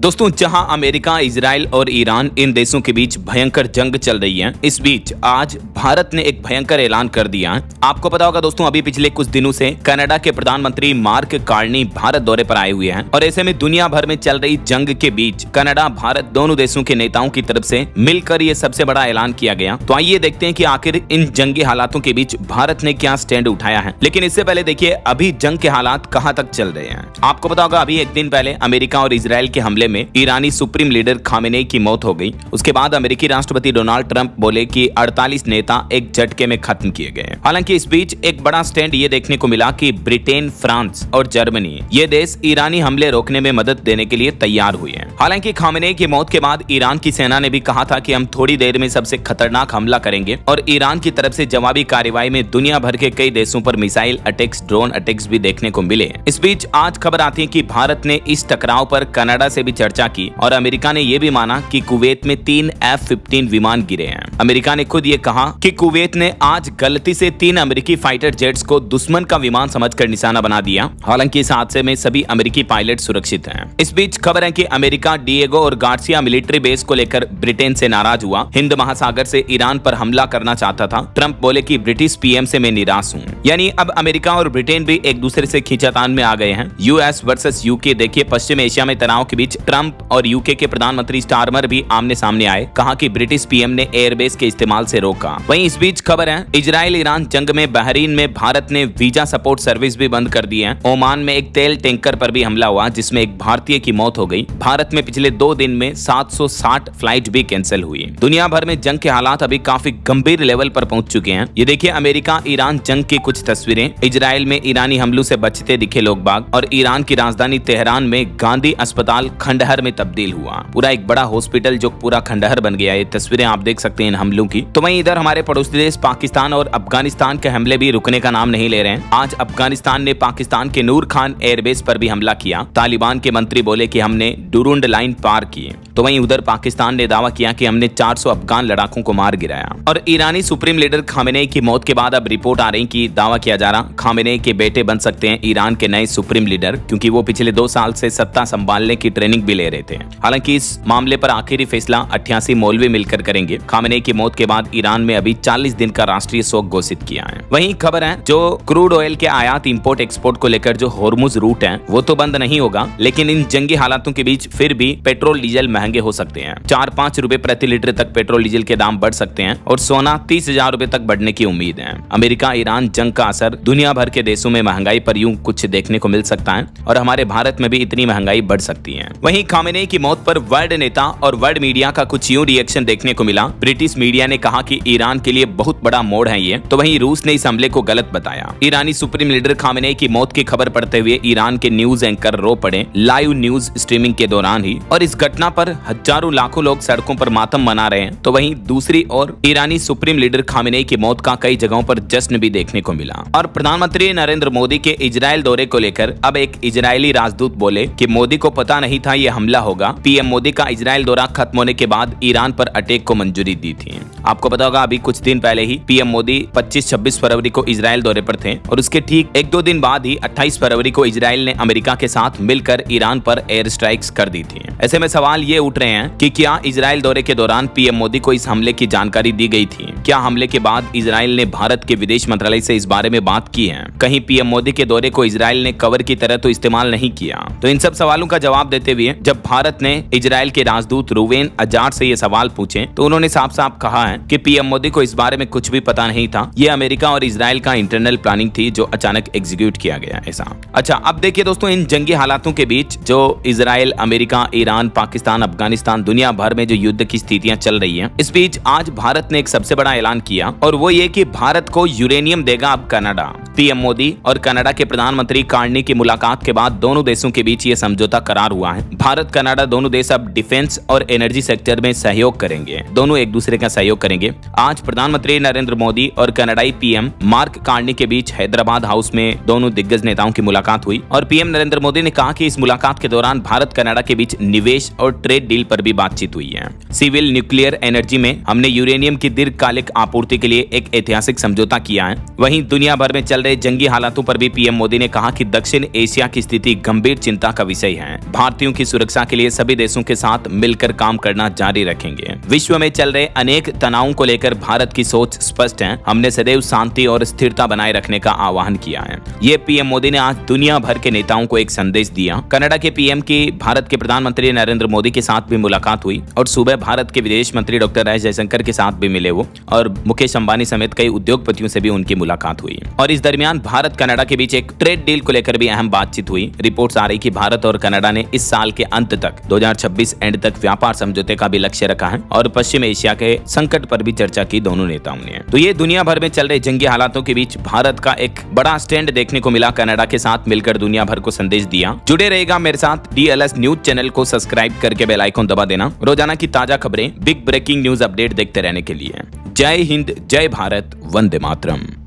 दोस्तों, जहां America, Israel और ईरान इन देशों के बीच भयंकर जंग चल रही है, इस बीच आज भारत ने एक भयंकर ऐलान कर दिया है। आपको पता होगा दोस्तों, अभी पिछले कुछ दिनों से कनाडा के प्रधानमंत्री मार्क कार्नी भारत दौरे पर आए हुए हैं और ऐसे में दुनिया भर में चल रही जंग के बीच कनाडा, भारत दोनों देशों के नेताओं की तरफ से मिलकर ये सबसे बड़ा ऐलान किया गया। तो आइए देखते हैं कि आखिर इन जंगी हालातों के बीच भारत ने क्या स्टैंड उठाया है। लेकिन इससे पहले देखिए अभी जंग के हालात कहां तक चल रहे हैं। आपको पता होगा अभी एक दिन पहले अमेरिका और इजराइल के हमले में ईरानी सुप्रीम लीडर खामेनेई की मौत हो गई। उसके बाद अमेरिकी राष्ट्रपति डोनाल्ड ट्रंप बोले कि 48 नेता एक झटके में खत्म किए गए। हालांकि इस बीच एक बड़ा स्टैंड ये देखने को मिला कि ब्रिटेन, फ्रांस और जर्मनी ये देश ईरानी हमले रोकने में मदद देने के लिए तैयार हुए हैं। हालांकि खामेनेई की मौत के बाद ईरान की सेना ने भी कहा था कि हम थोड़ी देर में सबसे खतरनाक हमला करेंगे और ईरान की तरफ से जवाबी कार्रवाई में दुनिया भर के कई देशों पर मिसाइल अटैक्स, ड्रोन अटैक्स भी देखने को मिले। इस बीच आज खबर आती है कि भारत ने इस टकराव पर कनाडा से भी चर्चा की और अमेरिका ने यह भी माना कि कुवैत में 3 F-15 विमान गिरे हैं। अमेरिका ने खुद ये कहा कि कुवैत ने आज गलती से 3 अमेरिकी फाइटर जेट्स को दुश्मन का विमान समझकर निशाना बना दिया। हालांकि इस हादसे में सभी अमेरिकी पायलट सुरक्षित हैं। इस बीच खबर है कि अमेरिका डिएगो और गार्सिया मिलिट्री बेस को लेकर ब्रिटेन से नाराज हुआ। हिंद महासागर से ईरान पर हमला करना चाहता था। ट्रंप बोले कि ब्रिटिश पीएम से मैं निराश हूँ। यानी अब अमेरिका और ब्रिटेन भी एक दूसरे से खींचातान में आ गए हैं। US versus UK. देखिए पश्चिम एशिया में तनाव के बीच ट्रंप और यूके के प्रधानमंत्री स्टारमर भी आमने सामने आए। कहा कि ब्रिटिश पीएम ने एयरबेस के इस्तेमाल से रोका। वहीं इस बीच खबर है इजराइल ईरान जंग में बहरीन में भारत ने वीजा सपोर्ट सर्विस भी बंद कर दी है। ओमान में एक तेल टैंकर पर भी हमला हुआ जिसमें एक भारतीय की मौत हो गई। भारत में पिछले 2 दिन में 760 फ्लाइट भी कैंसिल हुई। दुनिया भर में जंग के हालात अभी काफी गंभीर लेवल पर पहुंच चुके हैं। ये देखिए अमेरिका ईरान जंग की कुछ तस्वीरें। इजराइल में ईरानी हमलों से बचते दिखे लोग बाग और ईरान की राजधानी तेहरान में गांधी अस्पताल खंडहर में तब्दील हुआ। पूरा एक बड़ा हॉस्पिटल जो पूरा खंडहर बन गया। ये तस्वीरें आप देख सकते हैं इन हमलों की। तो वहीं इधर हमारे पड़ोसी देश पाकिस्तान और अफगानिस्तान के हमले भी रुकने का नाम नहीं ले रहे हैं। आज अफगानिस्तान ने पाकिस्तान के नूर खान एयरबेस पर भी हमला किया। तालिबान के मंत्री बोले कि हमने डुरुंड लाइन पार की। तो वहीं उधर पाकिस्तान ने दावा किया कि हमने 400 अफगान लड़ाकों को मार गिराया। और ईरानी सुप्रीम लीडर खामेनेई की मौत के बाद अब रिपोर्ट आ रही कि दावा किया जा रहा खामेनेई के बेटे बन सकते हैं ईरान के नए सुप्रीम लीडर, क्योंकि वो पिछले 2 साल से सत्ता संभालने की ट्रेनिंग भी ले रहे थे। हालांकि इस मामले पर आखिरी फैसला 88 मौलवी मिलकर करेंगे। खामेनेई की मौत के बाद ईरान में अभी 40 दिन का राष्ट्रीय शोक घोषित किया है। वहीं खबर है जो क्रूड ऑयल के आयात इंपोर्ट एक्सपोर्ट को लेकर जो हॉर्मुज रूट है वो तो बंद नहीं होगा, लेकिन इन जंगी हालातों के बीच फिर भी पेट्रोल डीजल महंगे हो सकते हैं। 4-5 रुपए प्रति लीटर तक पेट्रोल डीजल के दाम बढ़ सकते हैं और सोना 30,000 रुपए तक बढ़ने की उम्मीद है। अमेरिका ईरान जंग का असर दुनिया भर के देशों में महंगाई पर यूं कुछ देखने को मिल सकता है और हमारे भारत में भी इतनी महंगाई बढ़ सकती है। वहीं खामेनेई की मौत पर वर्ल्ड नेता और वर्ल्ड मीडिया का कुछ यूं रिएक्शन देखने को मिला। ब्रिटिश मीडिया ने कहा कि ईरान के लिए बहुत बड़ा मोड़ है ये। तो वहीं रूस ने इस हमले को गलत बताया। ईरानी सुप्रीम लीडर खामेनेई की मौत की खबर पड़ते हुए ईरान के न्यूज एंकर रो पड़े लाइव न्यूज स्ट्रीमिंग के दौरान ही, और इस घटना पर हजारों लाखों लोग सड़कों पर मातम मना रहे हैं। तो वहीं दूसरी ओर ईरानी सुप्रीम लीडर खामेनेई की मौत का कई जगहों पर जश्न भी देखने को मिला। और प्रधानमंत्री नरेंद्र मोदी के इजराइल दौरे को लेकर अब एक इजरायली राजदूत बोले कि मोदी को पता नहीं था ये हमला होगा। पीएम मोदी का इजराइल दौरा खत्म होने के बाद ईरान पर अटैक को मंजूरी दी थी। आपको पता होगा अभी कुछ दिन पहले ही पीएम मोदी 25-26 फरवरी को इजराइल दौरे पर थे और उसके ठीक 1-2 दिन बाद ही 28 फरवरी को इजराइल ने अमेरिका के साथ मिलकर ईरान पर एयर स्ट्राइक्स कर दी थी। ऐसे में सवाल ये उठ रहे हैं कि क्या इजराइल दौरे के दौरान पीएम मोदी को इस हमले की जानकारी दी गई थी? क्या हमले के बाद इजराइल ने भारत के विदेश मंत्रालय से इस बारे में बात की है? कहीं पीएम मोदी के दौरे को इजराइल ने कवर की तरह तो इस्तेमाल नहीं किया? तो इन सब सवालों का जवाब देते हुए जब भारत ने इजराइल के राजदूत रूवेन अजार से ये सवाल पूछे तो उन्होंने साफ साफ कहा है कि पीएम मोदी को इस बारे में कुछ भी पता नहीं था। ये अमेरिका और इजराइल का इंटरनल प्लानिंग थी जो अचानक एग्जीक्यूट किया गया ऐसा। अच्छा, अब देखिए दोस्तों इन जंगी हालातों के बीच जो Israel, America, Iran, Pakistan, Afghanistan, दुनिया भर में जो युद्ध की स्थितियां चल रही हैं, इस बीच आज भारत ने एक सबसे बड़ा ऐलान किया और वो ये कि भारत को यूरेनियम देगा अब कनाडा। पीएम मोदी और कनाडा के प्रधानमंत्री कार्नी की मुलाकात के बाद दोनों देशों के बीच ये समझौता करार हुआ है। भारत कनाडा दोनों देश अब डिफेंस और एनर्जी सेक्टर में सहयोग करेंगे। दोनों एक दूसरे का सहयोग करेंगे। आज प्रधानमंत्री नरेंद्र मोदी और कनाडाई पीएम मार्क कार्नी के बीच हैदराबाद हाउस में दोनों दिग्गज नेताओं की मुलाकात हुई और पीएम नरेंद्र मोदी ने कहा कि इस मुलाकात के दौरान भारत कनाडा के बीच निवेश और ट्रेड डील पर भी बातचीत हुई है। सिविल न्यूक्लियर एनर्जी में हमने यूरेनियम की दीर्घकालिक दीर्घकालिक आपूर्ति के लिए एक ऐतिहासिक समझौता किया है। वहीं दुनिया भर में चल रहे जंगी हालातों पर भी पीएम मोदी ने कहा कि दक्षिण एशिया की स्थिति गंभीर चिंता का विषय है। भारतीयों की सुरक्षा के लिए सभी देशों के साथ मिलकर काम करना जारी रखेंगे। विश्व में चल रहे अनेक तनावों को लेकर भारत की सोच स्पष्ट है। हमने सदैव शांति और स्थिरता बनाए रखने का आह्वान किया है। ये पीएम मोदी ने आज दुनिया भर के नेताओं को एक संदेश दिया। कनाडा के पीएम की भारत के प्रधानमंत्री नरेंद्र मोदी के साथ भी मुलाकात हुई और सुबह भारत के विदेश मंत्री डॉक्टर एस जयशंकर के साथ भी मिले वो, और मुकेश अंबानी समेत कई उद्योगपतियों से भी उनकी मुलाकात हुई। और इस दरमियान भारत कनाडा के बीच एक ट्रेड डील को लेकर भी अहम बातचीत हुई। रिपोर्ट्स आ रही कि भारत और कनाडा ने इस साल के अंत तक 2026 एंड तक व्यापार समझौते का भी लक्ष्य रखा है और पश्चिम एशिया के संकट पर भी चर्चा की दोनों नेताओं ने। तो ये दुनिया भर में चल रहे जंगी हालातों के बीच भारत का एक बड़ा स्टैंड देखने को मिला। कनाडा के साथ मिलकर दुनिया भर को संदेश दिया। जुड़े रहेगा मेरे साथ। DLS न्यूज चैनल को सब्सक्राइब करके बेल आइकन दबा देना रोजाना की ताजा खबरें, बिग ब्रेकिंग न्यूज अपडेट देखते रहने के लिए। जय हिंद, जय भारत, वंदे मातरम।